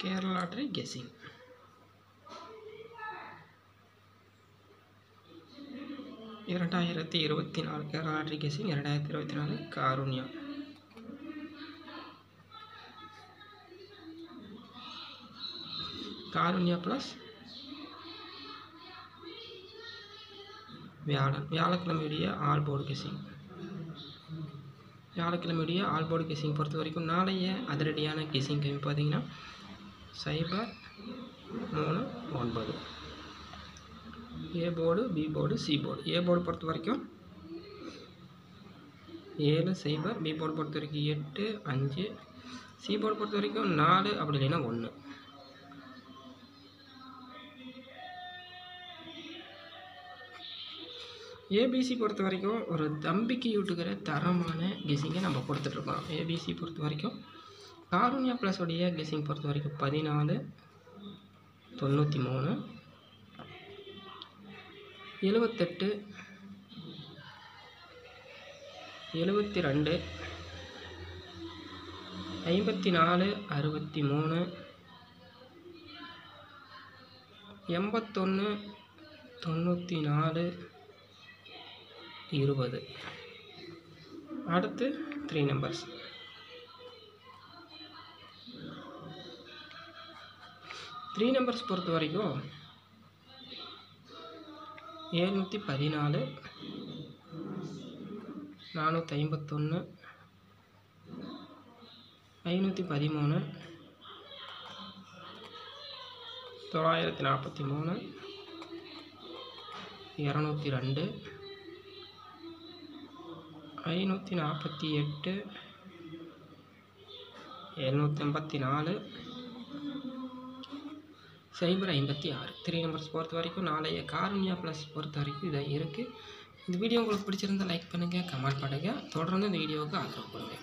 Kerala lottery guessing. இரண்டாயிரத்தி 24 Kerala lottery guessing 2024 Karunya. Karunya plus வியாழக்கிழமையுடைய all board guessing. வியாழக்கிழமையுடைய ஆல் போர்டு கெஸ்ஸிங் பொறுத்த வரைக்கும் நாளைய அதிரடியான கெஸ்ஸிங் டைம் பார்த்தீங்கன்னா 03:9. A board, B board, C board. A board பொறுத்த வரைக்கும் 7-0, பி போர்டு பொறுத்த வரைக்கும் 8-5, சி போர்டு பொறுத்த வரைக்கும் 4 அப்படி இல்லைன்னா 1. ஏபிசி பொறுத்த வரைக்கும் ஒரு தம்பிக்கு யூட்டுக்கிற தரமான கெஸ்ஸிங்கை நம்ம கொடுத்துட்ருக்கோம். ஏபிசி பொறுத்த வரைக்கும் காருண்யா ப்ளஸ் உடைய கெஸ்ஸிங் பொறுத்த வரைக்கும் 14-93, 78, 72, 54-63, 81-94, 20. அடுத்து 3 நம்பர்ஸ். 3 நம்பர்ஸ் பொறுத்த வரைக்கும் 714, 451, 513, 943, 202, 548, 784, 056. 3 நம்பர்ஸ் பொறுத்த வரைக்கும் நாளைய காருண்யா ப்ளஸ் பொறுத்த வரைக்கும் இதாக இருக்குது. இந்த வீடியோ உங்களுக்கு பிடிச்சிருந்தால் லைக் பண்ணுங்கள், கமெண்ட் பண்ணுங்கள், தொடர்ந்து இந்த வீடியோவுக்கு ஆதரவு கொடுங்க.